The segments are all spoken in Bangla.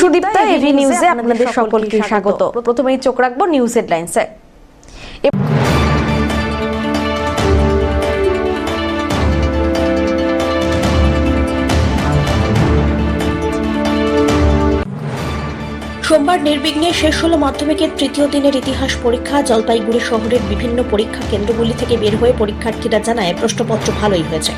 সুদীপ্তা, এভি নিউজে আপনাদের সকলকে স্বাগত। প্রথমেই চোখ রাখবো নিউজ হেডলাইন্সে। সোমবার নির্বিঘ্নে শেষ হলো মাধ্যমিকের তৃতীয় দিনের ইতিহাস পরীক্ষা। জলপাইগুড়ি শহরের বিভিন্ন পরীক্ষা কেন্দ্রগুলি থেকে বের হয়ে পরীক্ষার্থীরা জানায় প্রশ্নপত্র ভালোই হয়েছে।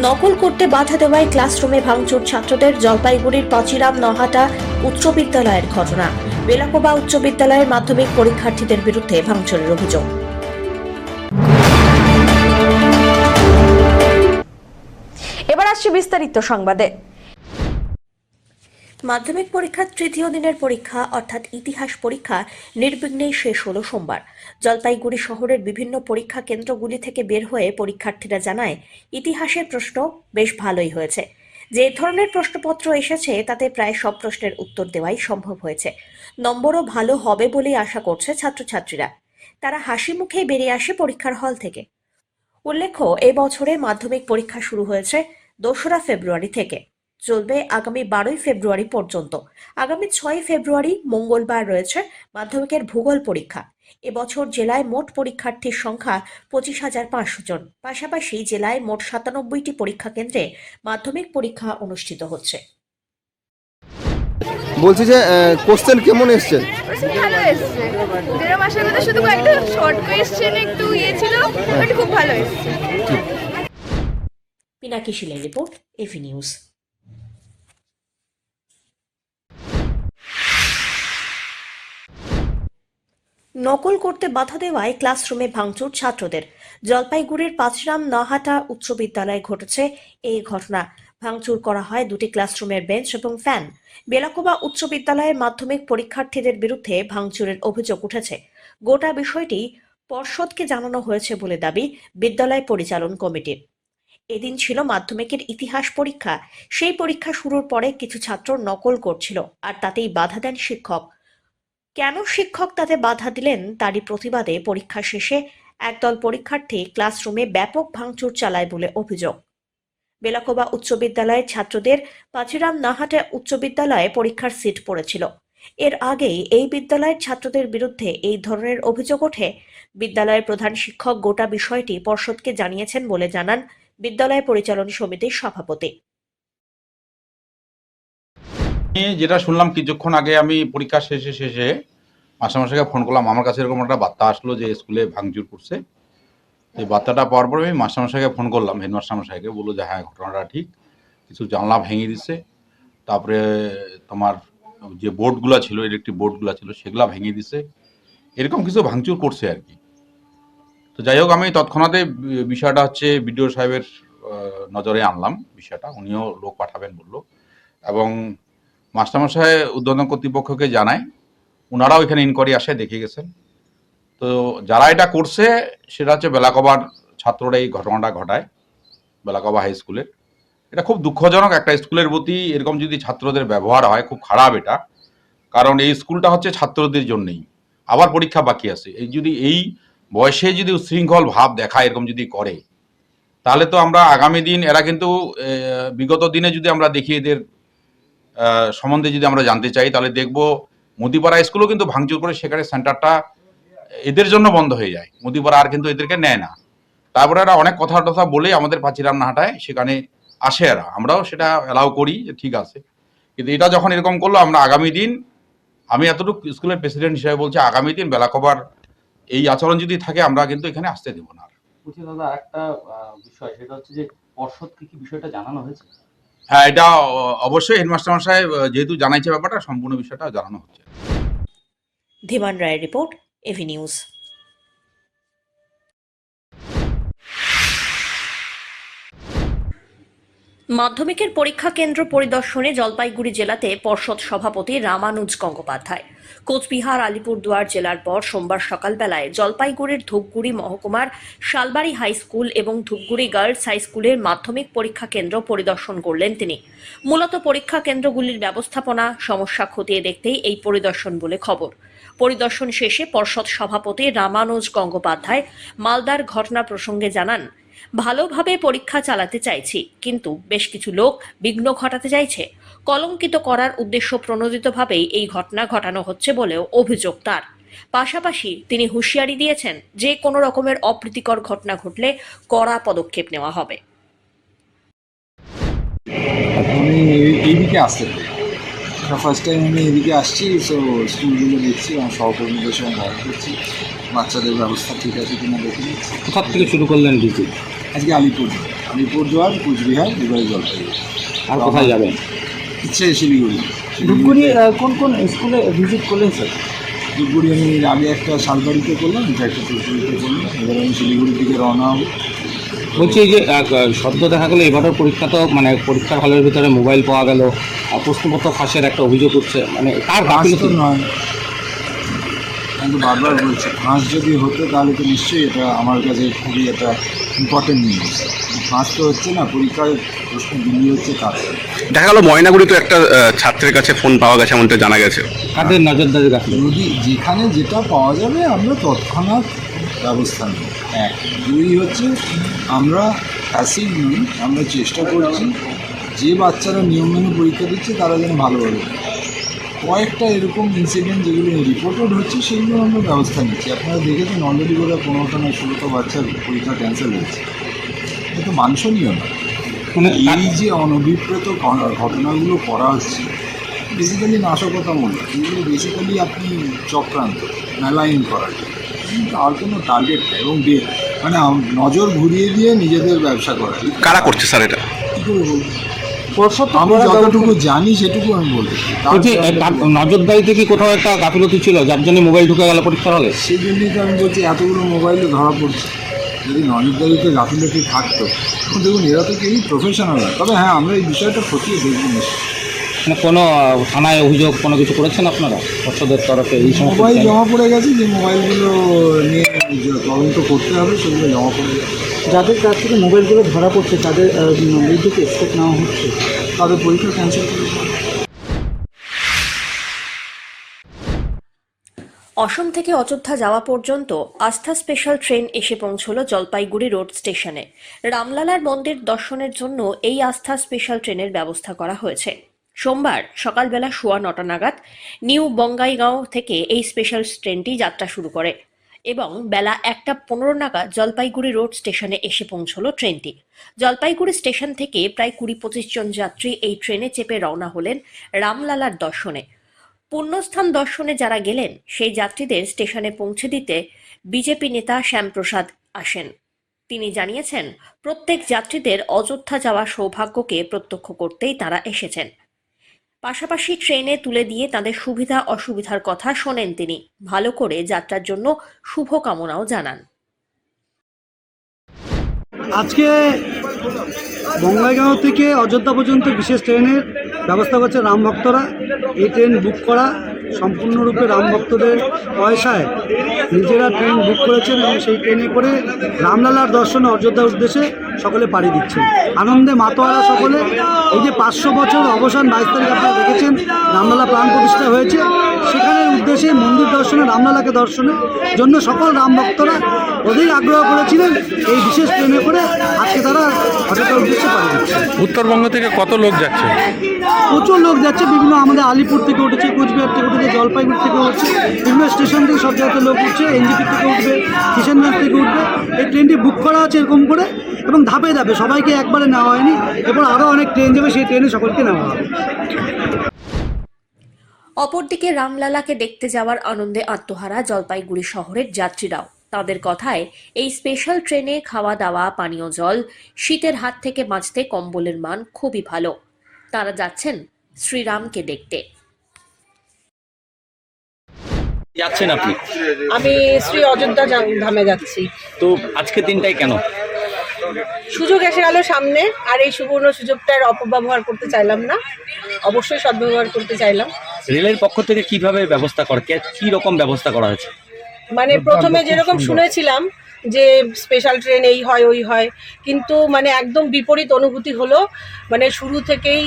নকল করতে বাধা দেওয়ায় ক্লাসরুমে ভাঙচুর ছাত্রদের। জলপাইগুড়ির পাচিরাম নহাটা উচ্চ বিদ্যালয়ের ঘটনা। বেলাকোবা উচ্চ বিদ্যালয়ের মাধ্যমিক পরীক্ষার্থীদের বিরুদ্ধে ভাঙচুরের অভিযোগ। এবার আসছে বিস্তারিত সংবাদে। মাধ্যমিক পরীক্ষার তৃতীয় দিনের পরীক্ষা অর্থাৎ ইতিহাস পরীক্ষা নির্বিঘ্নেই শেষ হলো সোমবার। জলপাইগুড়ি শহরের বিভিন্ন পরীক্ষা কেন্দ্রগুলি থেকে বের হয়ে পরীক্ষার্থীরা জানায় ইতিহাসের প্রশ্ন বেশ ভালোই হয়েছে। যে ধরনের প্রশ্নপত্র এসেছে তাতে প্রায় সব প্রশ্নের উত্তর দেওয়াই সম্ভব হয়েছে। নম্বরও ভালো হবে বলেই আশা করছে ছাত্রছাত্রীরা। তারা হাসি মুখেই বেরিয়ে আসে পরীক্ষার হল থেকে। উল্লেখ্য, এবছরে মাধ্যমিক পরীক্ষা শুরু হয়েছে 2রা ফেব্রুয়ারি থেকে, চলবে আগামী 12ই ফেব্রুয়ারি পর্যন্ত। আগামী 6ই ফেব্রুয়ারি মঙ্গলবার রয়েছে মাধ্যমিকের ভূগোল পরীক্ষা। এবছর জেলায় মোট পরীক্ষার্থীর সংখ্যা 25,500 জন। পাশাপাশি জেলায় মোট 97টি পরীক্ষা কেন্দ্রে মাধ্যমিক পরীক্ষা অনুষ্ঠিত হচ্ছে। বলছি যে কোশ্চেন কেমন এসছে? ভালো এসছে। যেরকম আশা করতে শুধু কয়েকটা শর্ট কোয়েশ্চেন একটু ছিল, বাট খুব ভালো এসছে। পিনাকি শিলের রিপোর্ট, এভি নিউজ। নকল করতে বাধা দেওয়ায় ক্লাসরুমে ভাঙচুর ছাত্রদের। জলপাইগুড়ির পাঁচরাম নহাটা উচ্চ বিদ্যালয়ে ঘটেছে এই ঘটনা। ভাঙচুর করা হয় দুটি ক্লাসরুমের বেঞ্চ এবং ফ্যান। বেলাকোবা উচ্চ বিদ্যালয়ের মাধ্যমিক পরীক্ষার্থীদের বিরুদ্ধে ভাঙচুরের অভিযোগ উঠেছে। গোটা বিষয়টি পর্ষদকে জানানো হয়েছে বলে দাবি বিদ্যালয় পরিচালন কমিটির। এদিন ছিল মাধ্যমিকের ইতিহাস পরীক্ষা। সেই পরীক্ষা শুরুর পরে কিছু ছাত্র নকল করছিল, আর তাতেই বাধা দেন শিক্ষক। কেন শিক্ষক তাতে বাধা দিলেন তারই প্রতিবাদে পরীক্ষা শেষে একদল পরীক্ষার্থী ক্লাসরুমে ব্যাপক ভাঙচুর চালায় বলে অভিযোগ। বেলাকোবা উচ্চ বিদ্যালয়ের ছাত্রদের পাচিরাম নাহাটা উচ্চ বিদ্যালয়ে পরীক্ষার সিট পড়েছিল। এর আগেই এই বিদ্যালয়ের ছাত্রদের বিরুদ্ধে এই ধরনের অভিযোগ ওঠে। বিদ্যালয়ের প্রধান শিক্ষক গোটা বিষয়টি পর্ষদকে জানিয়েছেন বলে জানান বিদ্যালয় পরিচালন সমিতির সভাপতি। যেটা শুনলাম কিছুক্ষণ আগে, আমি পরীক্ষা শেষে মাস্টারমশাইকে ফোন করলাম। আমার কাছে এরকম একটা বার্তা আসলো যে স্কুলে ভাঙচুর করছে। এই বার্তাটা পাওয়ার পরে আমি মাস্টারমশাইকে ফোন করলাম, হেডমাস্টারমশাইকে। বললো যে হ্যাঁ, ঘটনাটা ঠিক, কিছু জানলা ভেঙে দিচ্ছে, তারপরে তোমার যে বোর্ডগুলো ছিল, ইলেকট্রিক বোর্ডগুলো ছিল, সেগুলো ভেঙে দিচ্ছে, এরকম কিছু ভাঙচুর করছে আর কি। তো যাই হোক, আমি তৎক্ষণাৎ বিষয়টা হচ্ছে বিডিও সাহেবের নজরে আনলাম বিষয়টা। উনিও লোক পাঠাবেন বললো, এবং মাস্টারমশাই উদ্বোধন কর্তৃপক্ষকে জানায়। ওনারাও এখানে ইনকোয়ারি আসে, দেখে গেছেন। তো যারা এটা করছে সেটা হচ্ছে বেলাকোবার ছাত্ররা এই ঘটনাটা ঘটায়, বেলাকোবা হাই স্কুলের। এটা খুব দুঃখজনক। একটা স্কুলের প্রতি এরকম যদি ছাত্রদের ব্যবহার হয়, খুব খারাপ এটা। কারণ এই স্কুলটা হচ্ছে ছাত্রদের জন্যই। আবার পরীক্ষা বাকি আছে। এই বয়সে যদি উচ্ছৃঙ্খল ভাব দেখায়, এরকম যদি করে, তাহলে তো আমরা আগামী দিন, এরা কিন্তু বিগত দিনে যদি আমরা দেখি এদের সম্বন্ধে যদি আমরা জানতে চাই, তাহলে দেখবো মুদিপাড়া স্কুলও কিন্তু ভাঙচুর করে সেখানে সেন্টারটা এদের জন্য বন্ধ হয়ে যায়। মুদিপাড়া আর কিন্তু এদেরকে নেয় না। তারপরে এরা অনেক কথা বলে আমাদের পাচিরাম নাহাটায় সেখানে আসে এরা। আমরাও সেটা অ্যালাউ করি যে ঠিক আছে, কিন্তু এটা যখন এরকম করলো, আমরা আগামী দিন, আমি এতটুকু স্কুলের প্রেসিডেন্ট হিসেবে বলছি, আগামী দিন বেলাকোবার এই আচরণ যদি থাকে, আমরা কিন্তু এখানে আসতে দেব না। বলছি দাদা, একটা বিষয়, সেটা হচ্ছে যে পর্ষদকে কি বিষয়টা জানানো হয়েছে? হ্যাঁ, এটা অবশ্যই হেডমাস্টার মশাই যেহেতু জানাইছে ব্যাপারটা, সম্পূর্ণ বিষয়টা জানানো হচ্ছে। ধীমান রায়ের রিপোর্ট, এভি নিউজ। মাধ্যমিকের পরীক্ষা কেন্দ্র পরিদর্শনে জলপাইগুড়ি জেলাতে পর্ষদ সভাপতি রামানুজ গঙ্গোপাধ্যায়। কোচবিহার, আলিপুরদুয়ার জেলার পর সোমবার সকালবেলায় জলপাইগুড়ির ধূপগুড়ি মহকুমার শালবাড়ি হাই স্কুল এবং ধূপগুড়ি গার্লস হাই স্কুলের মাধ্যমিক পরীক্ষা কেন্দ্র পরিদর্শন করলেন তিনি। মূলত পরীক্ষা কেন্দ্রগুলির ব্যবস্থাপনা সমস্যা খতিয়ে দেখতেই এই পরিদর্শন বলে খবর। পরিদর্শন শেষে পর্ষদ সভাপতি রামানুজ গঙ্গোপাধ্যায় মালদার ঘটনা প্রসঙ্গে জানান, ভালোভাবে পরীক্ষা চালাতে চাইছি, কিন্তু বেশ কিছু লোক বিঘ্ন ঘটাতে চাইছে। কলঙ্কিত করার উদ্দেশ্য প্রণোদিতভাবেই এই ঘটনা ঘটানো হচ্ছে বলেও অভিযোগ তার। পাশাপাশি তিনি হুঁশিয়ারি দিয়েছেন, যে কোনো রকমের অপ্রীতিকর ঘটনা ঘটলে কড়া পদক্ষেপ নেওয়া হবে। আমি এইদিকে আসতে ফার্স্ট টাইম আমি এদিকে আসছি, সো স্কুলগুলো দেখছি, আমার সহকর্মীদের সঙ্গে গাইড করছি, বাচ্চাদের ব্যবস্থা ঠিক আছে কিনা দেখে নিচ্ছি। কোথা থেকে শুরু করলেন ভিজিট? আজকে আলিপুরদুয়ার, কুচবিহার, এবারে জলপাইগুড়ি। আর কোথায় যাবেন? ইচ্ছে শিলিগুড়ি। ধূপগুড়ি কোন কোন স্কুলে ভিজিট করলেন স্যার? ধূপগুড়ি আমি আগে একটা শালবাড়িতে করলাম, এটা একটা ধূপগুড়িতে করলাম, এবার আমি শিলিগুড়ির দিকে রওনা হবো। বলছি এই যে সদ্য দেখা গেলো এবারের পরীক্ষা তো মানে পরীক্ষার হলের ভিতরে মোবাইল পাওয়া গেল, প্রশ্নপত্র ফাঁসের একটা অভিযোগ উঠছে, মানে কার গাফিলতি? নয়, আমি তো বারবার বলছি, ফাঁস যদি হতো তাহলে তো নিশ্চয়ই এটা আমার কাছে খুবই একটা ইম্পর্টেন্ট নিউজ। ফাঁস তো হচ্ছে না, পরীক্ষায় প্রশ্ন বিলি হচ্ছে কাজ। দেখা গেল ময়নাগুড়িতে একটা ছাত্রের কাছে ফোন পাওয়া গেছে, এমনটা জানা গেছে। কাদের নজরদারি রাখলো? যদি যেখানে যেটা পাওয়া যাবে আমরা তৎক্ষণাৎ ব্যবস্থা নিই। এক, দুই হচ্ছে আমরা প্যাসিভ নই, আমরা চেষ্টা করছি যে বাচ্চারা নিয়ম মেনে পরীক্ষা দিচ্ছে তারা যেন ভালোভাবে। কয়েকটা এরকম ইনসিডেন্ট যেগুলো রিপোর্টেড হচ্ছে সেগুলো আমরা ব্যবস্থা নিচ্ছি। আপনারা দেখেছেন অলরেডি করে 15টা না 16টা বাচ্চার পরীক্ষা ক্যান্সেল হয়েছে। এটা তো বাঞ্ছনীয় না। মানে এই যে অনভিপ্রেত ঘটনাগুলো করা হচ্ছে বেসিক্যালি নাশকতামূলক, এগুলো বেসিক্যালি আপনি চক্রান্ত মেলাইন করার, আর কোনো টার্গেট নেই, এবং মানে নজর ঘুরিয়ে দিয়ে নিজেদের ব্যবসা করা। কারা করছে স্যার এটা? কী করে বলবো? আমি যতটুকু জানি সেটুকু আমি বলতে নজরদারিতে কি কোথাও একটা গাফিলতি ছিল যার জন্য মোবাইল ঢুকে গেল পরীক্ষার হলে? সেই জন্যই তো আমি বলছি এতগুলো মোবাইলে ধরা পড়ছে। যদি নজরদারিতে গাফিলতি থাকতো, এখন দেখুন এরা তো কেউই প্রফেশনাল না। তবে হ্যাঁ, আমরা এই বিষয়টা খতিয়ে দেখব নিশ্চয়ই। মানে কোনো থানায় অভিযোগ কোনো কিছু করেছেন আপনারা পর্ষদের তরফে? এই সমস্ত মোবাইল জমা পড়ে গেছে, যে মোবাইলগুলো নিয়ে তদন্ত করতে হবে সেগুলো জমা পড়ে গেছে। যাদের কাছ থেকে মোবাইলগুলো ধরা পড়ছে তাদের বিরুদ্ধে স্টেপ নেওয়া হচ্ছে, তাদের পরীক্ষা ক্যান্সেল করে দেওয়া। অসম থেকে অযোধ্যা যাওয়া পর্যন্ত আস্থা স্পেশাল ট্রেন এসে পৌঁছল জলপাইগুড়ি রোড স্টেশনে। রামলালার মন্দির দর্শনের জন্য এই আস্থা স্পেশাল ট্রেনের ব্যবস্থা করা হয়েছে। সোমবার সকালবেলা 9:15 নাগাদ নিউ বঙ্গাইগাঁও থেকে এই স্পেশাল ট্রেনটি যাত্রা শুরু করে এবং বেলা 1:15 নাগাদ জলপাইগুড়ি রোড স্টেশনে এসে পৌঁছল ট্রেনটি। জলপাইগুড়ি স্টেশন থেকে প্রায় 20-25 জন যাত্রী এই ট্রেনে চেপে রওনা হলেন রামলালার দর্শনে। পুণ্যস্থান দর্শনে যারা গেলেন সেই যাত্রীদের স্টেশনে পৌঁছে দিতে বিজেপি নেতা শ্যামপ্রসাদ আসেন। তিনি জানিয়েছেন, প্রত্যেক যাত্রীদের অযোধ্যা যাওয়ার সৌভাগ্যকে প্রত্যক্ষ করতেই তারা এসেছেন। পাশাপাশি ট্রেনে তুলে দিয়ে তাদের সুবিধা অসুবিধার কথা শোনেন তিনি। ভালো করে যাত্রার জন্য শুভকামনাও জানান। আজকে বঙ্গাইগাঁও থেকে অযোধ্যা পর্যন্ত বিশেষ ট্রেনের ব্যবস্থা করছে রাম ভক্তরা। এই ট্রেন বুক করা সম্পূর্ণরূপে রাম ভক্তদের পয়সায় নিজেরা ট্রেন বুক করেছেন এবং সেই ট্রেনে করে রামলালার দর্শনে অযোধ্যার উদ্দেশ্যে সকলে পাড়ি দিচ্ছেন। আনন্দে মাতোয়ারা সকলে। এই যে 500 বছর অবসান 22 তারিখ আপনারা দেখেছেন রামলালা প্রাণ প্রতিষ্ঠা হয়েছে, সেখানের উদ্দেশ্যে মন্দির দর্শনে রামলালাকে দর্শনের জন্য সকল রাম ভক্তরা অধিক আগ্রহ করেছিলেন। এই বিশেষ ট্রেনে করে আজকে তারা অযোধ্যার উদ্দেশ্যে পাড়ি দিচ্ছে। উত্তরবঙ্গ থেকে কত লোক যাচ্ছে? প্রচুর লোক যাচ্ছে, বিভিন্ন আমাদের আলিপুর থেকে উঠেছে, কুচবিহার থেকে উঠেছে, জলপাইগুড়ি থেকে উঠছে, বিভিন্ন স্টেশন থেকে সব জায়গাতে লোক উঠছে, এনজিপি থেকে উঠবে, কিষানগঞ্জ থেকে উঠবে। এই ট্রেনটি বুক করা আছে এরকম করে এবং ধাপে ধাপে, সবাইকে একবারে নেওয়া হয়নি, এরপর আরও অনেক ট্রেন যাবে, সেই ট্রেনে সকলকে নেওয়া হবে। অপরদিকে রামলালাকে দেখতে যাওয়ার আনন্দে আত্মহারা জলপাইগুড়ি শহরের যাত্রীরাও। তাদের কথায় এই স্পেশাল ট্রেনে খাওয়া দাওয়া, পানীয় জল, শীতের হাত থেকে বাঁচতে কম্বলের মান খুবই ভালো। তারা যাচ্ছেন শ্রীরামকে দেখতে। যাচ্ছেন আপনি? আমি শ্রী অযোধ্যা ধামে যাচ্ছি। তো আজকের দিনটাই কেন? সুযোগ এসে গেল সামনে, আর এই সুবর্ণ সুযোগটার অপব্যবহার করতে চাইলাম না, অবশ্যই সদ্ব্যবহার করতে চাইলাম। রেলের পক্ষ থেকে কিভাবে ব্যবস্থা করা, কি রকম ব্যবস্থা করা হয়েছে? মানে প্রথমে যেরকম শুনেছিলাম যে স্পেশাল ট্রেন এই হয় ওই হয়, কিন্তু মানে একদম বিপরীত অনুভূতি হলো। মানে শুরু থেকেই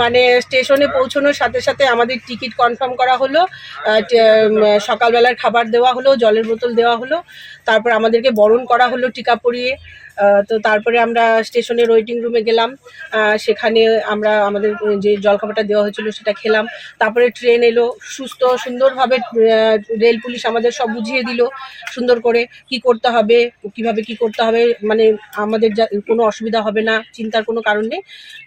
মানে স্টেশনে পৌঁছানোর সাথে সাথে আমাদের টিকিট কনফার্ম করা হলো, সকালবেলার খাবার দেওয়া হলো, জলের বোতল দেওয়া হলো, তারপর আমাদেরকে বরণ করা হলো টিকা পরিয়ে, তো তারপরে আমরা স্টেশনের ওয়েটিং রুমে গেলাম, সেখানে আমরা আমাদের যে জলখাবারটা দেওয়া হয়েছিল সেটা খেলাম। তারপরে ট্রেন এলো সুন্দরভাবে, রেল পুলিশ আমাদের সব বুঝিয়ে দিল সুন্দর করে কি করতে হবে, কিভাবে কি করতে হবে, মানে আমাদের কোনো অসুবিধা হবে না, চিন্তার কোনো কারণ নেই।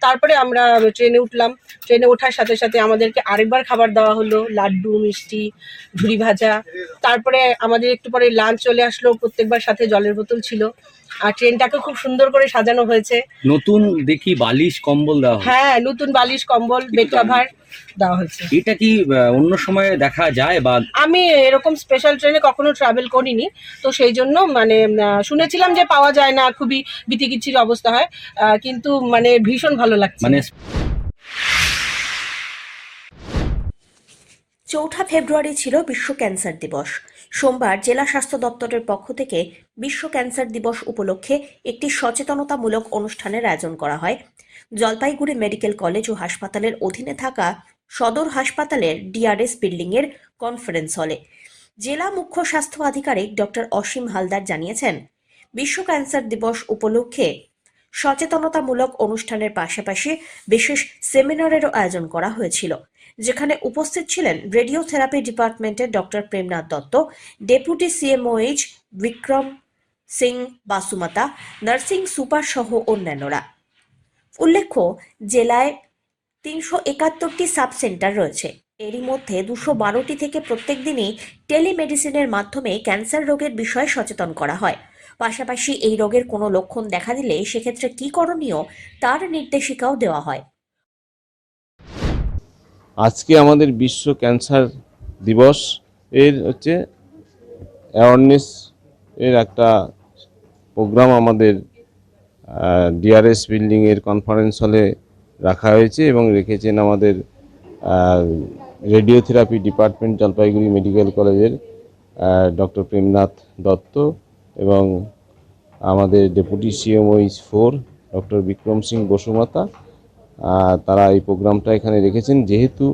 তারপরে আমরা ট্রেনে উঠলাম। ট্রেনে ওঠার সাথে সাথে আমাদেরকে আরেকবার খাবার দেওয়া হলো, লাড্ডু, মিষ্টি, ঝুড়ি ভাজা। তারপরে আমাদের একটু পরে লাঞ্চ চলে আসলো, প্রত্যেকবার সাথে জলের বোতল ছিল। আর ট্রেনটাকে খুব সুন্দর করে সাজানো হয়েছে। নতুন দেখি বালিশ কম্বল দেওয়া হয়, হ্যাঁ, নতুন বালিশ, কম্বল, বেড কভার দেওয়া হয়েছে। এটা কি অন্য সময় দেখা যায় বা? আমি এরকম স্পেশাল ট্রেনে কখনো ট্রাভেল করিনি, তো সেই জন্য মানে শুনেছিলাম যে পাওয়া যায় না, খুবই বিতিকিচ্ছির অবস্থা হয়, কিন্তু মানে ভীষণ ভালো লাগছে। মানে 4 ফেব্রুয়ারি ছিল বিশ্ব ক্যান্সার দিবস। সোমবার জেলা স্বাস্থ্য দপ্তরের পক্ষ থেকে বিশ্ব ক্যান্সার দিবস উপলক্ষে একটি সচেতনতামূলক অনুষ্ঠানের আয়োজন করা হয় জলপাইগুড়ি মেডিকেল কলেজ ও হাসপাতালের অধীনে থাকা সদর হাসপাতালের ডিআরএস বিল্ডিংয়ের কনফারেন্স হলে। জেলা মুখ্য স্বাস্থ্য আধিকারিক ডক্টর অসীম হালদার জানিয়েছেন, বিশ্ব ক্যান্সার দিবস উপলক্ষে সচেতনতামূলক অনুষ্ঠানের পাশাপাশি বিশেষ সেমিনারেরও আয়োজন করা হয়েছিল, যেখানে উপস্থিত ছিলেন রেডিওথেরাপি ডিপার্টমেন্টের doctor Premnath Dutta, deputy CMOH Bikram Singh Basumata, nursing super সহ অন্যান্যরা। উল্লেখ্য, জেলায় 371টি সাব সেন্টার রয়েছে। এরই মধ্যে 212টি থেকে প্রত্যেক দিনই টেলিমেডিসিনের মাধ্যমে ক্যান্সার রোগের বিষয়ে সচেতন করা হয়। পাশাপাশি এই রোগের কোনো লক্ষণ দেখা দিলে সেক্ষেত্রে কি করণীয় তার নির্দেশিকাও দেওয়া হয়। আজকে আমাদের বিশ্ব ক্যান্সার দিবস এর হচ্ছে অ্যাওয়ারনেস এর একটা প্রোগ্রাম আমাদের ডিআরএস বিল্ডিংয়ের কনফারেন্স হলে রাখা হয়েছে এবং রেখেছেন আমাদের রেডিওথেরাপি ডিপার্টমেন্ট জলপাইগুড়ি মেডিকেল কলেজের ডক্টর প্রেমনাথ দত্ত এবং আমাদের deputy CMOH 4 doctor Bikram Singh Basumata. তারা এই প্রোগ্রামটা এখানে রেখেছেন। যেহেতু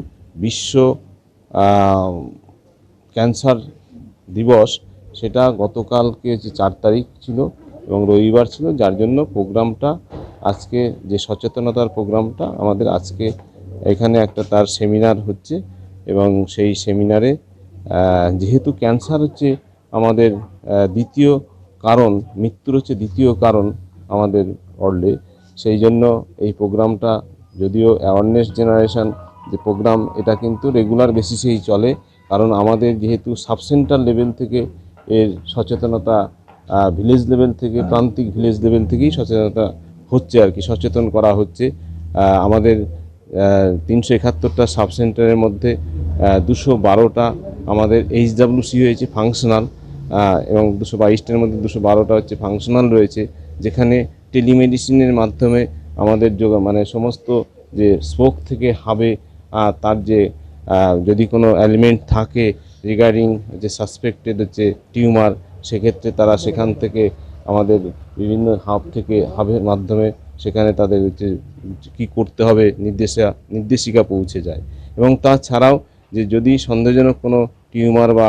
বিশ্ব ক্যান্সার দিবস, সেটা গতকালকে যে 4 তারিখ ছিল এবং রবিবার ছিল, যার জন্য প্রোগ্রামটা আজকে যে সচেতনতার প্রোগ্রামটা আমাদের আজকে এখানে একটা তার সেমিনার হচ্ছে এবং সেই সেমিনারে যেহেতু ক্যান্সার হচ্ছে আমাদের দ্বিতীয় কারণ, মৃত্যুর হচ্ছে দ্বিতীয় কারণ আমাদের ওয়ার্ল্ডে, সেই জন্য এই প্রোগ্রামটা যদিও অ্যাওয়ারনেস জেনারেশন যে প্রোগ্রাম, এটা কিন্তু রেগুলার বেসিসেই চলে, কারণ আমাদের যেহেতু সাবসেন্টার লেভেল থেকে এর সচেতনতা, ভিলেজ লেভেল থেকে, প্রান্তিক ভিলেজ লেভেল থেকেই সচেতনতা হচ্ছে আর কি, সচেতন করা হচ্ছে। আমাদের 371টা সাবসেন্টারের মধ্যে 212টা আমাদের এইচডাব্লিউসি হয়েছে ফাংশনাল, এবং 222টার মধ্যে 212টা হচ্ছে ফাংশনাল রয়েছে, যেখানে টেলিমেডিসিনের মাধ্যমে আমাদের মানে সমস্ত যে স্পোক থেকে হাবে তার যে যদি কোনো এলিমেন্ট থাকে রিগার্ডিং যে সাসপেক্টেড হচ্ছে টিউমার, সেক্ষেত্রে তারা সেখান থেকে আমাদের বিভিন্ন হাবের মাধ্যমে সেখানে তাদের হচ্ছে কী করতে হবে নির্দেশিকা পৌঁছে যায়। এবং তাছাড়াও যে যদি সন্দেহজনক কোনো টিউমার বা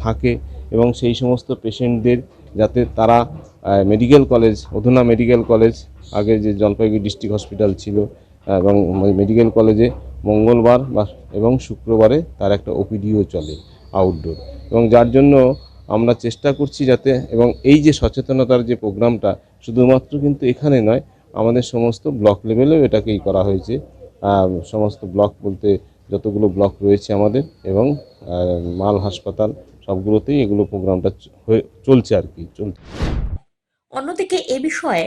থাকে এবং সেই সমস্ত পেশেন্টদের যাতে তারা মেডিকেল কলেজ, অধুনা মেডিকেল কলেজ, আগে যে জলপাইগুড়ি ডিস্ট্রিক্ট হসপিটাল ছিল, এবং মেডিকেল কলেজে মঙ্গলবার এবং শুক্রবারে তার একটা ওপিডিও চলে আউটডোর, এবং যার জন্য আমরা চেষ্টা করছি যাতে, এবং এই যে সচেতনতার যে প্রোগ্রামটা শুধুমাত্র কিন্তু এখানে নয়, আমাদের সমস্ত ব্লক লেভেলেও এটাকেই করা হয়েছে। সমস্ত ব্লক বলতে যতগুলো ব্লক রয়েছে আমাদের এবং মাল হাসপাতাল সবগুলোতেই এগুলো প্রোগ্রামটা চলছে আর কি চলছে। অন্যদিকে এ বিষয়ে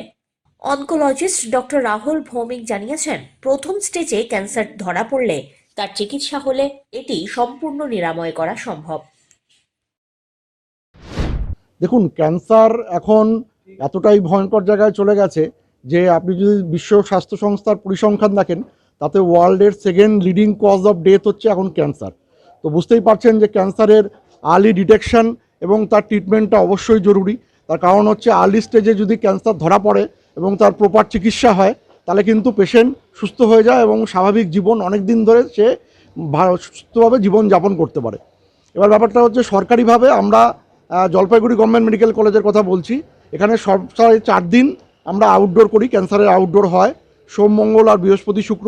অনকোলজিস্ট ডক্টর রাহুল ভৌমিক জানিয়েছেন, প্রথম স্টেজে ক্যান্সার ধরা পড়লে তার চিকিৎসা হলে এটি সম্পূর্ণ নিরাময় করা সম্ভব। দেখুন, ক্যান্সার এখন এতটাই ভয়ঙ্কর জায়গায় চলে গেছে যে আপনি যদি বিশ্ব স্বাস্থ্য সংস্থার পরিসংখ্যান দেখেন, তাতে ওয়ার্ল্ডের second leading cause of death হচ্ছে এখন ক্যান্সার। তো বুঝতেই পারছেন যে ক্যান্সারের আর্লি ডিটেকশন এবং তার ট্রিটমেন্টটা অবশ্যই জরুরি। তার কারণ হচ্ছে আর্লি স্টেজে যদি ক্যান্সার ধরা পড়ে এবং তার প্রপার চিকিৎসা হয়, তাহলে কিন্তু পেশেন্ট সুস্থ হয়ে যায় এবং স্বাভাবিক জীবন অনেক দিন ধরে সে সুস্থভাবে জীবন যাপন করতে পারে। এবার ব্যাপারটা হচ্ছে, সরকারিভাবে আমরা জলপাইগুড়ি গভর্নমেন্ট মেডিকেল কলেজের কথা বলছি, এখানে সপ্তাহে 4 দিন আমরা আউটডোর করি, ক্যান্সারের আউটডোর হয় সোম, মঙ্গল আর বৃহস্পতি, শুক্র।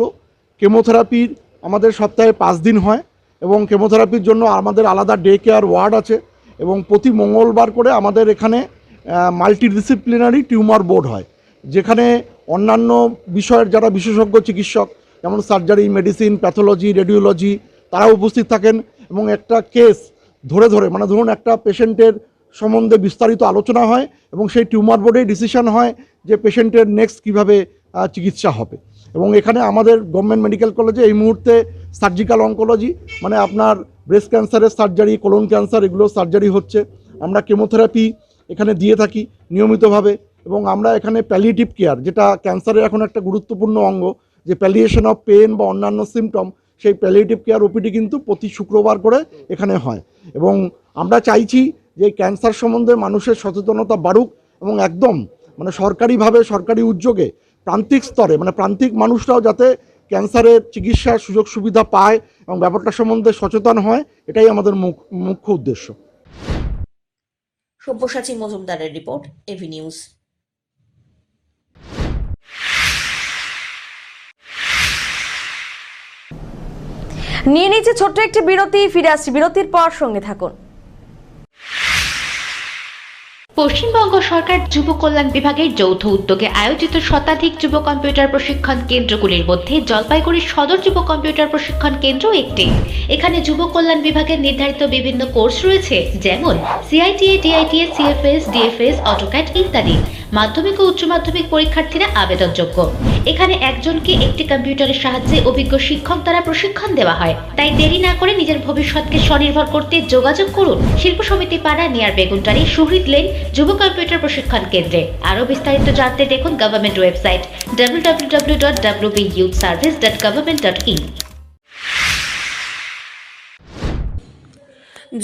কেমোথেরাপির আমাদের সপ্তাহে 5 দিন হয় এবং কেমোথেরাপির জন্য আমাদের আলাদা ডে কেয়ার ওয়ার্ড আছে এবং প্রতি মঙ্গলবার করে আমাদের এখানে মাল্টিডিসিপ্লিনারি টিউমার বোর্ড হয়, যেখানে অন্যান্য বিষয়ের যারা বিশেষজ্ঞ চিকিৎসক যেমন সার্জারি, মেডিসিন, প্যাথোলজি, রেডিওলজি তারা উপস্থিত থাকেন এবং একটা কেস ধরে মানে ধরুন একটা পেশেন্টের সম্বন্ধে বিস্তারিত আলোচনা হয় এবং সেই টিউমার বোর্ডেই ডিসিশন হয় যে পেশেন্টের নেক্সট কীভাবে চিকিৎসা হবে। এবং এখানে আমাদের গভর্নমেন্ট মেডিকেল কলেজে এই মুহূর্তে সার্জিক্যাল অঙ্কোলজি মানে আপনার ব্রেস্ট ক্যান্সারের সার্জারি, কোলন ক্যান্সার এগুলো সার্জারি হচ্ছে। আমরা কেমোথেরাপি এখানে দিয়ে থাকি নিয়মিতভাবে এবং আমরা এখানে প্যালিয়েটিভ কেয়ার, যেটা ক্যান্সারের এখন একটা গুরুত্বপূর্ণ অঙ্গ, যে প্যালিয়েশন অফ পেন বা অন্যান্য সিমটম, সেই প্যালিয়েটিভ কেয়ার ওপিডি কিন্তু প্রতি শুক্রবার করে এখানে হয়। এবং আমরা চাইছি যে ক্যান্সার সম্বন্ধে মানুষের সচেতনতা বাড়ুক এবং একদম মানে সরকারিভাবে, সরকারি উদ্যোগে প্রান্তিক স্তরে মানে প্রান্তিক মানুষরাও যাতে ক্যান্সারের চিকিৎসার সুযোগ সুবিধা পায় এবং ব্যাপারটা সম্বন্ধে সচেতন হয়, এটাই আমাদের মুখ্য উদ্দেশ্য। সব্যসাচী মজুমদারের রিপোর্ট, এভি নিউজ। নিয়ে নিচ্ছে ছোট্ট একটি বিরতি, ফিরে আসছি বিরতির পর, সঙ্গে থাকুন। পশ্চিমবঙ্গ সরকার যুব কল্যাণ বিভাগের যৌথ উদ্যোগে আয়োজিত শতাধিক যুব কম্পিউটার প্রশিক্ষণ কেন্দ্রগুলির মধ্যে জলপাইগুড়ির সদর যুব কম্পিউটার প্রশিক্ষণ কেন্দ্র একটি। এখানে যুব কল্যাণ বিভাগের নির্ধারিত বিভিন্ন কোর্স রয়েছে, যেমন সিআইটিএ, ডিআইটিএ, সিএফএস, ডিএফএস, অটোক্যাড ইত্যাদি। মাধ্যমিক ও উচ্চ মাধ্যমিক পরীক্ষার্থীরা আবেদনযোগ্য। এখানে একজনকে একটি কম্পিউটারের সাহায্যে অভিজ্ঞ শিক্ষক দ্বারা প্রশিক্ষণ দেওয়া হয়। তাই দেরি না করে নিজের ভবিষ্যৎকে স্বনির্ভর করতে যোগাযোগ করুন শিল্প সমিতি পাড়া, নিয়ার বেগুনটারি, সুহৃদ লেন যুব কম্পিউটার প্রশিক্ষণ কেন্দ্রে। আরও বিস্তারিত জানতে দেখুন গভর্নমেন্ট ওয়েবসাইট www.wbyouthservice.government.in।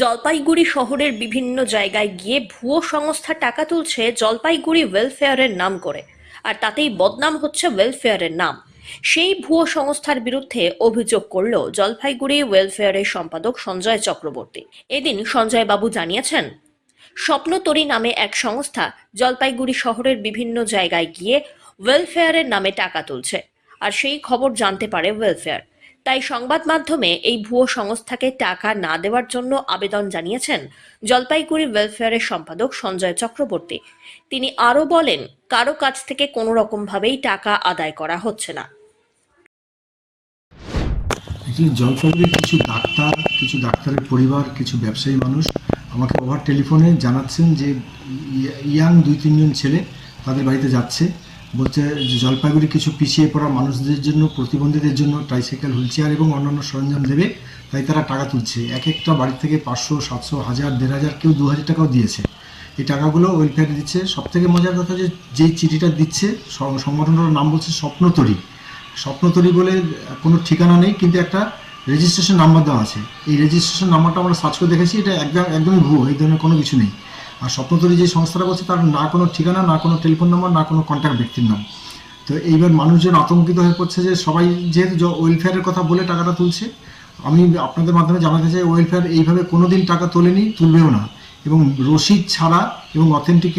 জলপাইগুড়ি শহরের বিভিন্ন জায়গায় গিয়ে ভুয়ো সংস্থা টাকা তুলছে জলপাইগুড়ি ওয়েলফেয়ারের নাম করে, আর তাতেই বদনাম হচ্ছে ওয়েলফেয়ারের নাম। সেই ভুয়ো সংস্থার বিরুদ্ধে অভিযোগ করল জলপাইগুড়ি ওয়েলফেয়ারের সম্পাদক সঞ্জয় চক্রবর্তী। এদিন সঞ্জয় বাবু জানিয়েছেন, স্বপ্নতরী নামে এক সংস্থা জলপাইগুড়ি শহরের বিভিন্ন জায়গায় গিয়ে ওয়েলফেয়ারের নামে টাকা তুলছে, আর সেই খবর জানতে পারে ওয়েলফেয়ার। তাই সংবাদ মাধ্যমে এই ভুয়ো সংস্থাকে টাকা না দেওয়ার জন্য আবেদন জানিয়েছেন জলপাইগুড়ি ওয়েলফেয়ারের সম্পাদক সঞ্জয় চক্রবর্তী। তিনি আরও বলেন, কারো কাছ থেকে কোনো রকমভাবেই টাকা আদায় করা হচ্ছে না। জলপাইগুড়ির কিছু ডাক্তারের পরিবার, কিছু ব্যবসায়ী মানুষ আমাকে ওভার টেলিফোনে জানাচ্ছেন যে ইয়াং 2-3 জন ছেলে তাদের বাড়িতে যাচ্ছে, বলছে যে জলপাইগুড়ি কিছু পিছিয়ে পড়া মানুষদের জন্য, প্রতিবন্ধীদের জন্য ট্রাইসাইকেল, হুইল চেয়ার এবং অন্যান্য সরঞ্জাম দেবে, তাই তারা টাকা তুলছে। এক একটা বাড়ি থেকে 500, 700, 1000, 1500, কেউ 2000 টাকাও দিয়েছে। এই টাকাগুলো ওয়েলফেয়ারে দিচ্ছে। সবথেকে মজার কথা যে যেই চিঠিটা দিচ্ছে সংগঠনটার নাম বলছে স্বপ্নতরী। স্বপ্নতরী বলে কোনো ঠিকানা নেই, কিন্তু একটা রেজিস্ট্রেশন নাম্বার দেওয়া আছে। এই রেজিস্ট্রেশন নাম্বারটা আমরা সার্চ করে দেখেছি, এটা একদমই ভুয়ো, এই ধরনের কোনো কিছু নেই। আর স্বপ্নতরী যে সংস্থাটা বলছে তার না কোনো ঠিকানা, না কোনো টেলিফোন নাম্বার, না কোনো কন্ট্যাক্ট ব্যক্তির নাম। তো এইবার মানুষজন আতঙ্কিত হয়ে পড়ছে যে সবাই যেহেতু ওয়েলফেয়ারের কথা বলে টাকাটা তুলছে। আমি আপনাদের মাধ্যমে জানাতে চাই, ওয়েলফেয়ার এইভাবে কোনো দিন টাকা তোলেনি, তুলবেও না, এবং রসিদ ছাড়া এবং অথেন্টিক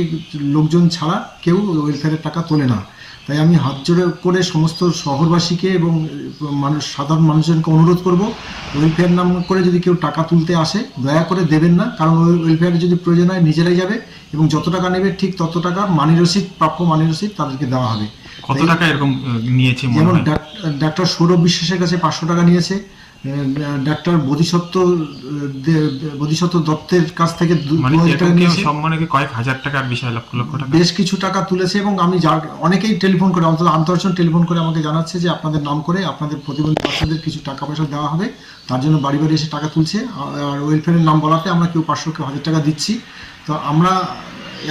লোকজন ছাড়া কেউ ওয়েলফেয়ারের টাকা তোলে না। তাই আমি হাত জোড়ে করে সমস্ত শহরবাসীকে এবং সাধারণ মানুষজনকে অনুরোধ করব, ওয়েলফেয়ার নাম করে যদি কেউ টাকা তুলতে আসে দয়া করে দেবেন না, কারণ ওয়েলফেয়ারে যদি প্রয়োজন হয় নিজেরাই যাবে এবং যত টাকা নেবে ঠিক তত টাকা মানি রসিদ, প্রাপ্য মানি রসিদ তাদেরকে দেওয়া হবে। কত টাকা এরকম নিয়েছে? যেমন ডাক্তার সৌরভ বিশ্বাসের কাছে 500 টাকা নিয়েছে, ডাক্তার বোধিসত্ত্ব দত্তের কাছ থেকে 2000 টাকা নিয়েছে। কয়েক হাজার টাকার বিষয়, লক্ষ লক্ষ টাকা, বেশ কিছু টাকা তুলেছে। এবং আমি অনেকেই টেলিফোন করে, অন্তত 8-10 জন টেলিফোন করে আমাকে জানাচ্ছে যে আপনাদের নাম করে আপনাদের প্রতিবন্ধী বাচ্চাদের কিছু টাকা পয়সা দেওয়া হবে, তার জন্য বাড়ি বাড়ি এসে টাকা তুলছে। আর ওয়েলফেয়ারের নাম বলাতে আমরা কেউ 500, কেউ 1000 টাকা দিচ্ছি। তো আমরা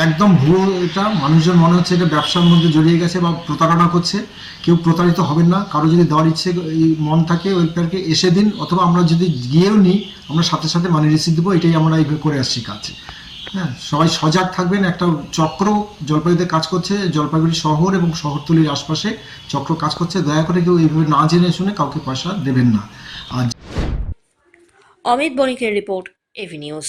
একদম ভুয়ো, এটা মানুষজন মনে হচ্ছে এটা ব্যবসার মধ্যে জড়িয়ে গেছে বা প্রতারণা করছে। কেউ প্রতারিত হবেন না। কারো যদি দেওয়ার ইচ্ছে মন থাকে ওয়েলফেয়ারকে এসে দিন, অথবা আমরা যদি গিয়েও নিই আমরা সাথে সাথে মানি রিসিভ দেবো। এটাই আমরা এইভাবে করে আসছি কাজ। হ্যাঁ, সবাই সজাগ থাকবেন। একটা চক্র জলপাইগুড়িতে কাজ করছে, জলপাইগুড়ি শহর এবং শহরতলির আশপাশে চক্র কাজ করছে। দয়া করে কেউ এইভাবে না জেনে শুনে কাউকে পয়সা দেবেন না। আর অমিত বণিকের রিপোর্ট, এভি নিউজ।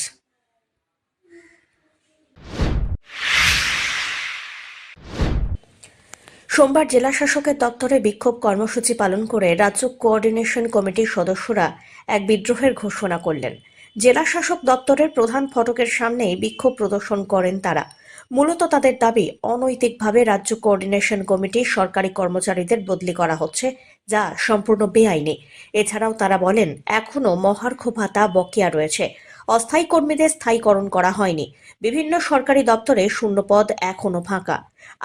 সোমবার জেলা শাসকের দপ্তরে বিক্ষোভ কর্মসূচি পালন করে রাজ্য কোঅর্ডিনেশন কমিটির সদস্যরা এক বিদ্রোহের ঘোষণা করলেন। জেলা শাসক দপ্তরের প্রধান ফটকের সামনেই বিক্ষোভ প্রদর্শন করেন তারা। মূলত তাদের দাবি, অনৈতিকভাবে রাজ্য কোঅর্ডিনেশন কমিটির সরকারি কর্মচারীদের বদলি করা হচ্ছে, যা সম্পূর্ণ বেআইনি। এছাড়াও তারা বলেন, এখনও মহার্ঘ ভাতা বকেয়া রয়েছে, অস্থায়ী কর্মীদের স্থায়ীকরণ করা হয়নি, বিভিন্ন সরকারি দপ্তরে শূন্য পদ এখনও ফাঁকা।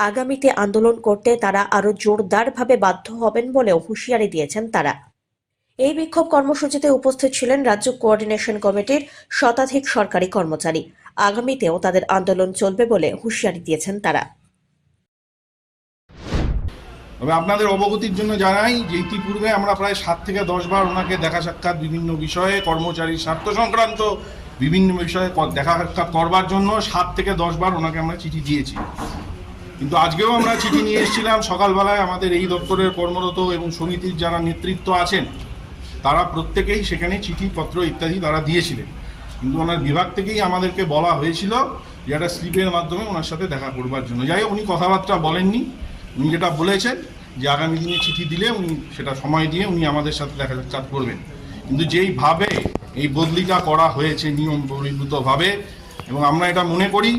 আগামীতে আন্দোলন করতে তারা আরও জোরদারভাবে বাধ্য হবেন বলেও হুঁশিয়ারি দিয়েছেন তারা। এই বিক্ষোভ কর্মসূচিতে উপস্থিত ছিলেন রাজ্য কোঅর্ডিনেশন কমিটির শতাধিক সরকারি কর্মচারী। আগামীতেও তাদের আন্দোলন চলবে বলে হুঁশিয়ারি দিয়েছেন তারা। তবে আপনাদের অবগতির জন্য জানাই যে ইতিপূর্বে আমরা প্রায় 7 থেকে 10 বার ওনাকে দেখা সাক্ষাৎ বিভিন্ন বিষয়ে, কর্মচারীর স্বার্থ সংক্রান্ত বিভিন্ন বিষয়ে দেখা সাক্ষাৎ করবার জন্য 7 থেকে 10 বার ওনাকে আমরা চিঠি দিয়েছি। কিন্তু আজকেও আমরা চিঠি নিয়ে এসেছিলাম। সকালবেলায় আমাদের এই দপ্তরের কর্মরত এবং সমিতির যারা নেতৃত্ব আছেন তারা প্রত্যেকেই সেখানে চিঠিপত্র ইত্যাদি তারা দিয়েছিলেন। কিন্তু ওনার বিভাগ থেকেই আমাদেরকে বলা হয়েছিল যে একটা স্লিপের মাধ্যমে ওনার সাথে দেখা করবার জন্য। যাই হোক, উনি কথাবার্তা বলেননি। উনি যেটা বলেছেন যে আগামী দিনে চিঠি দিলে উনি সেটা সময় দিয়ে উনি আমাদের সাথে দেখা সাক্ষাৎ করবেন। কিন্তু যেইভাবে এই বদলিটা করা হয়েছে নিয়ম বহির্ভূতভাবে, এবং আমরা এটা মনে করি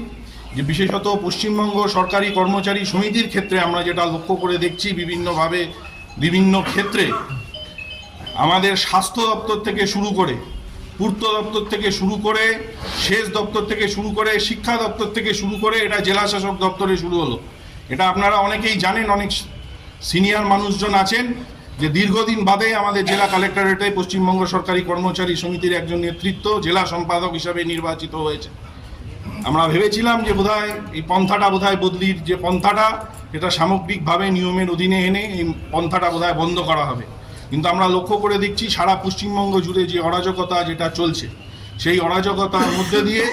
যে বিশেষত পশ্চিমবঙ্গ সরকারি কর্মচারী সমিতির ক্ষেত্রে আমরা যেটা লক্ষ্য করে দেখছি, বিভিন্নভাবে বিভিন্ন ক্ষেত্রে আমাদের স্বাস্থ্য দপ্তর থেকে শুরু করে, পূর্ত দপ্তর থেকে শুরু করে, সেচ দপ্তর থেকে শুরু করে, শিক্ষা দপ্তর থেকে শুরু করে, এটা জেলা শাসক দপ্তরে শুরু হলো। এটা আপনারা অনেকেই জানেন, অনেক সিনিয়র মানুষজন আছেন যে দীর্ঘদিন বাদে আমাদের জেলা কালেক্টরেটে পশ্চিমবঙ্গ সরকারি কর্মচারী সমিতির একজন নেতৃত্ব জেলা সম্পাদক হিসাবে নির্বাচিত হয়েছে। আমরা ভেবেছিলাম যে বোধহয় এই পন্থাটা বদলির যে পন্থাটা, এটা সামগ্রিকভাবে নিয়মের অধীনে এনে এই পন্থাটা বোধহয় বন্ধ করা হবে। কিন্তু আমরা লক্ষ্য করে দেখছি সারা পশ্চিমবঙ্গ জুড়ে যে অরাজকতা যেটা চলছে, সেই অরাজকতার মধ্যে দিয়ে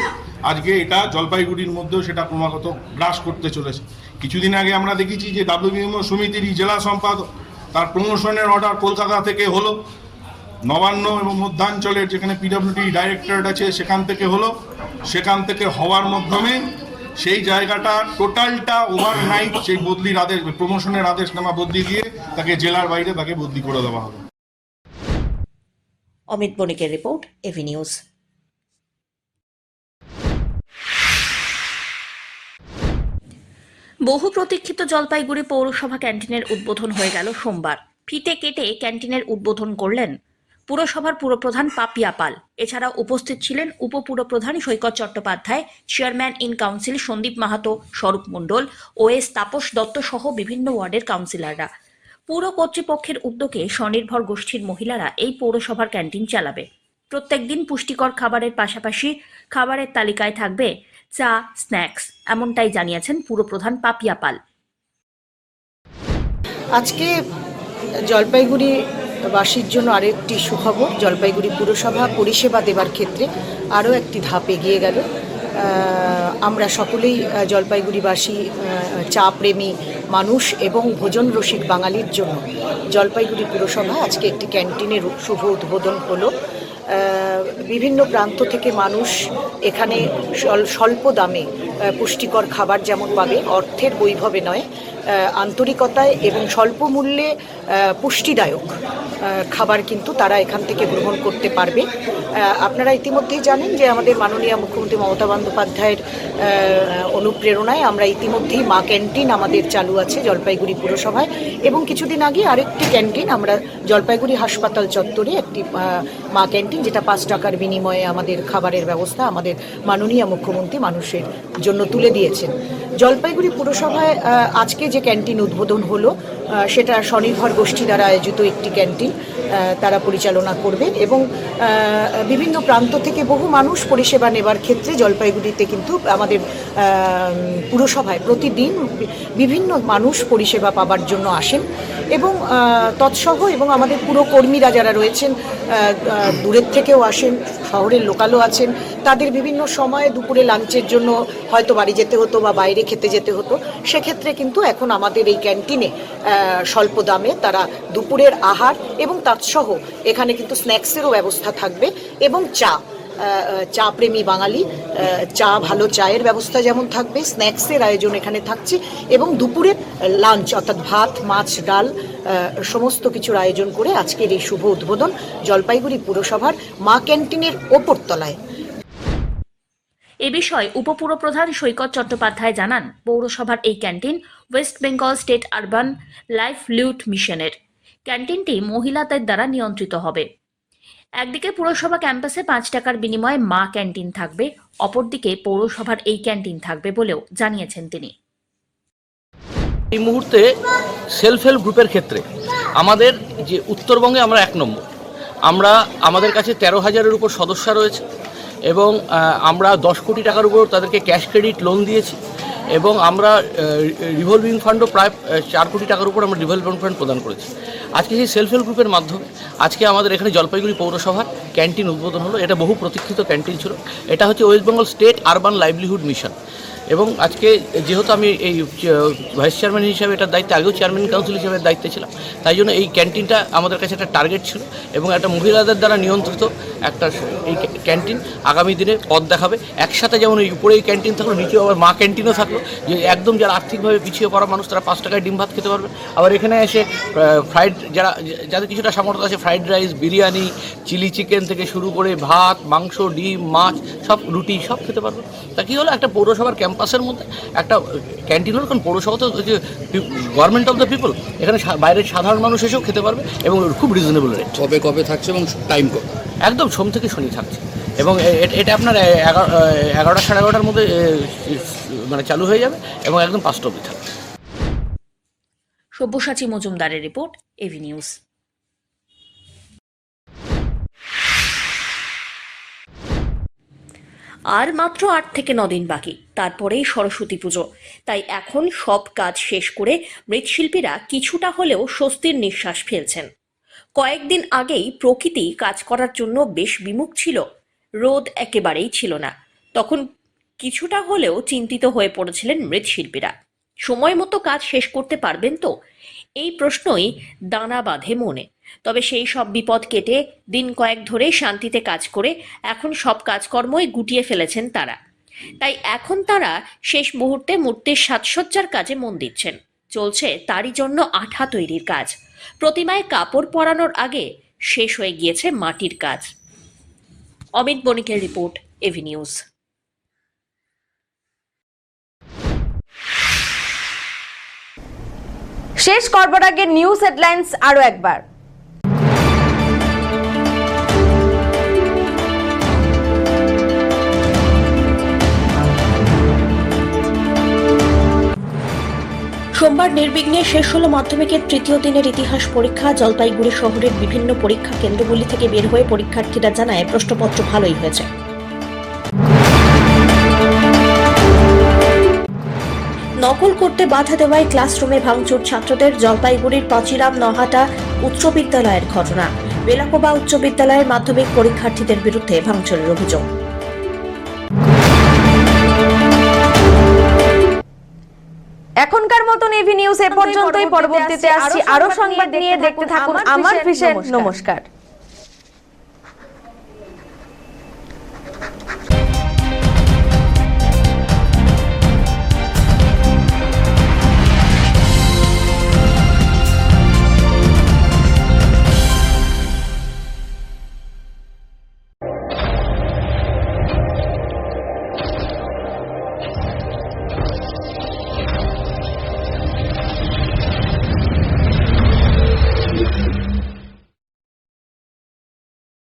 আজকে এটা জলপাইগুড়ির মধ্যেও সেটা ক্রমাগত গ্রাস করতে চলেছে। কিছুদিন আগে আমরা দেখেছি যে WBMO সমিতিরই জেলা সম্পাদক, তার প্রমোশনের অর্ডার কলকাতা থেকে হলো, নবান্ন এবং মধ্যাঞ্চলের যেখানে PWD ডাইরেক্টরেট আছে সেখান থেকে হলো। সেখান থেকে হওয়ার মাধ্যমে সেই জায়গাটা টোটালটা ওভারনাইট সেই বদলির আদেশ, প্রমোশনের আদেশনামা বদলি দিয়ে তাকে জেলার বাইরে তাকে বদলি করে দেওয়া হবে। অমিত বণিকের রিপোর্ট, এভি নিউজ। বহু প্রতীক্ষিত জলপাইগুড়ি পৌরসভা ক্যান্টিনের উদ্বোধন হয়ে গেল সোমবার। ফিতে কেটে ক্যান্টিনের উদ্বোধন করলেন পুরসভার পুরপ্রধান পাপিয়া পাল। এছাড়াও উপস্থিত ছিলেন উপপুরপ্রধান Saikat Chattopadhyay, chairman in council Sandip Mahato, Swarup Mondal, OS Tapas Dutta সহ বিভিন্ন ওয়ার্ডের কাউন্সিলররা। পুর কর্তৃপক্ষের উদ্যোগে স্বনির্ভর গোষ্ঠীর মহিলারা এই পৌরসভার ক্যান্টিন চালাবে। প্রত্যেকদিন পুষ্টিকর খাবারের পাশাপাশি খাবারের তালিকায় থাকবে চা, স্ন্যাক্স, এমনটাই জানিয়েছেন পুরপ্রধান পাপিয়া পাল। আজকে জলপাইগুড়ি বাসীর জন্য আরেকটি সুখবর, জলপাইগুড়ি পুরসভা পরিষেবা দেবার ক্ষেত্রে আরও একটি ধাপ এগিয়ে গেল। আমরা সকলেই জলপাইগুড়িবাসী, চা প্রেমী মানুষ এবং ভোজন রসিক বাঙালির জন্য জলপাইগুড়ি পুরসভা আজকে একটি ক্যান্টিনের শুভ উদ্বোধন হলো। বিভিন্ন প্রান্ত থেকে মানুষ এখানে স্বল্প দামে পুষ্টিকর খাবার যেমন পাবে, অর্থের বৈভবে নয়, আন্তরিকতায় এবং স্বল্প মূল্যে পুষ্টিদায়ক খাবার কিন্তু তারা এখান থেকে গ্রহণ করতে পারবে। আপনারা ইতিমধ্যেই জানেন যে আমাদের মাননীয় মুখ্যমন্ত্রী মমতা বন্দ্যোপাধ্যায়ের অনুপ্রেরণায় আমরা ইতিমধ্যেই মা ক্যান্টিন আমাদের চালু আছে জলপাইগুড়ি পুরসভায়, এবং কিছুদিন আগে আরেকটি ক্যান্টিন আমরা জলপাইগুড়ি হাসপাতাল চত্বরে একটি মা ক্যান্টিন, যেটা 5 টাকার বিনিময়ে আমাদের খাবারের ব্যবস্থা আমাদের মাননীয় মুখ্যমন্ত্রী মানুষের জন্য তুলে দিয়েছেন। জলপাইগুড়ি পুরসভায় আজকে যে ক্যান্টিন উদ্বোধন হলো সেটা স্বনির্ভর গোষ্ঠী দ্বারা আয়োজিত একটি ক্যান্টিন, তারা পরিচালনা করবেন এবং বিভিন্ন প্রান্ত থেকে বহু মানুষ পরিষেবা নেবার ক্ষেত্রে জলপাইগুড়িতে কিন্তু আমাদের পুরসভায় প্রতিদিন বিভিন্ন মানুষ পরিষেবা পাবার জন্য আসেন এবং তৎসহ এবং আমাদের পুরো কর্মীরা যারা রয়েছেন দূরের থেকেও আসেন, শহরের লোকালও আছেন, তাদের বিভিন্ন সময়ে দুপুরে লাঞ্চের জন্য হয়তো বাড়ি যেতে হতো বা বাইরে খেতে যেতে হতো, সেক্ষেত্রে কিন্তু এখন আমাদের এই ক্যান্টিনে স্বল্প দামে তারা দুপুরের আহার এবং তাৎসহ এখানে কিন্তু স্ন্যাক্সেরও ব্যবস্থা থাকবে এবং চা। চা প্রেমী বাঙালি, ভালো চায়ের ব্যবস্থা যেমন থাকবে, স্ন্যাক্সের আয়োজন এখানে থাকছে এবং দুপুরের লাঞ্চ অর্থাৎ ভাত, মাছ, ডাল সমস্ত কিছুর আয়োজন করে আজকের এই শুভ উদ্বোধন জলপাইগুড়ি পুরসভার মা ক্যান্টিনের ওপরতলায়। এ বিষয়ে উপপুরপ্রধান সৈকত চট্টোপাধ্যায় জানান, পৌরসভার এই canteen West Bengal state urban livelihood মিশনের। ক্যান্টিনটি মহিলাদের দ্বারা নিয়ন্ত্রিত হবে। একদিকে পুরসভা ক্যাম্পাসে 5 টাকার বিনিময়ে মা ক্যান্টিন থাকবে, অপরদিকে পৌরসভার এই ক্যান্টিন থাকবে বলেও জানিয়েছেন তিনি। এই মুহূর্তে সেলফ হেল্প গ্রুপের ক্ষেত্রে আমাদের যে উত্তরবঙ্গে আমরা 1 নম্বর, আমাদের কাছে 13,000-এর উপর সদস্য রয়েছে এবং আমরা 10 কোটি টাকার উপর তাদেরকে ক্যাশ ক্রেডিট লোন দিয়েছি এবং আমরা রিভলভিং ফান্ডও প্রায় 4 কোটি টাকার উপর আমরা রিভলভিং ফান্ড প্রদান করেছি। আজকে সেই সেলফ হেল্প গ্রুপের মাধ্যমে আজকে আমাদের এখানে জলপাইগুড়ি পৌরসভার ক্যান্টিন উদ্বোধন হলো। এটা বহু প্রতীক্ষিত ক্যান্টিন ছিল। এটা হচ্ছে West Bengal state urban livelihood mission এবং আজকে যেহেতু আমি এই ভাইস চেয়ারম্যান হিসাবে এটার দায়িত্বে, আগেও চেয়ারম্যান কাউন্সিল হিসাবে দায়িত্বে ছিলাম, তাই জন্য এই ক্যান্টিনটা আমাদের কাছে একটা টার্গেট ছিল এবং একটা মহিলাদের দ্বারা নিয়ন্ত্রিত একটা এই ক্যান্টিন আগামী দিনে পথ দেখাবে। একসাথে যেমন এই উপরে এই ক্যান্টিন থাকলো, নিচেও আবার মা ক্যান্টিনও থাকলো, যে একদম যারা আর্থিকভাবে পিছিয়ে পড়া মানুষ তারা 5 টাকায় ডিম ভাত খেতে পারবে। আবার এখানে এসে যাদের কিছুটা সামর্থ্য আছে fried rice, biryani, chilli chicken থেকে শুরু করে ভাত, মাংস, ডিম, মাছ, সব রুটি সব খেতে পারবে। তা কী হলো, একটা পৌরসভার ক্যাম্পাসের মধ্যে একটা ক্যান্টিন হলো, কারণ পৌরসভা তো গভর্নমেন্ট অফ দ্য পিপল, এখানে বাইরের সাধারণ মানুষ এসেও খেতে পারবে এবং খুব রিজনেবল রেট। কবে থাকছে এবং টাইম কবে? একদম সোম থেকে শনি থাকছে এবং এটা আপনার 11টা সাড়ে 11টার মধ্যে মানে চালু হয়ে যাবে এবং একদম 5টা অবধি থাকবে। সব্যসাচী মজুমদারের রিপোর্ট, এভি নিউজ। আর মাত্র 8 থেকে 9 দিন বাকি, তারপরেই সরস্বতী পুজো। তাই এখন সব কাজ শেষ করে মৃৎশিল্পীরা কিছুটা হলেও স্বস্তির নিঃশ্বাস ফেলছেন। কয়েকদিন আগেই প্রকৃতি কাজ করার জন্য বেশ বিমুখ ছিল, রোদ একেবারেই ছিল না। তখন কিছুটা হলেও চিন্তিত হয়ে পড়েছিলেন মৃৎশিল্পীরা। সময় মতো কাজ শেষ করতে পারবেন তো, এই প্রশ্নই দানা বাঁধে মনে। তবে সেই সব বিপদ কেটে দিন কয়েক ধরে শান্তিতে কাজ করে এখন সব কাজকর্মই গুটিয়ে ফেলেছেন তারা। তাই এখন তারা শেষ মুহূর্তে মূর্তির সাজসজ্জার কাজে মন দিচ্ছেন। চলছে তারই জন্য আঠা তৈরির কাজ। প্রতিমায় কাপড় পরানোর আগে শেষ হয়ে গিয়েছে মাটির কাজ। অমিত বণিকের রিপোর্ট, এভি নিউজ। শেষ করবার আগে নিউজ হেডলাইন্স আরো একবার। সোমবার নির্বিঘ্নে শেষ হলো মাধ্যমিকের 3য় দিনের ইতিহাস পরীক্ষা। জলপাইগুড়ি শহরের বিভিন্ন পরীক্ষা কেন্দ্রগুলি থেকে বের হয়ে পরীক্ষার্থীরা জানায় প্রশ্নপত্র ভালোই হয়েছে। নকল করতে বাধা দেওয়ায় ক্লাসরুমে ভাঙচুর ছাত্রদের। জলপাইগুড়ির পাঁচিরাম নহাটা উচ্চ বিদ্যালয়ের ঘটনা। বেলাকোবা উচ্চ বিদ্যালয়ের মাধ্যমিক পরীক্ষার্থীদের বিরুদ্ধে ভাঙচুরের অভিযোগ। এখনকার মতন এভি নিউজ এ পর্যন্তই। পরবর্তীতে আসছি আরো সংবাদ নিয়ে। দেখতে থাকুন আমার ভিশন। নমস্কার।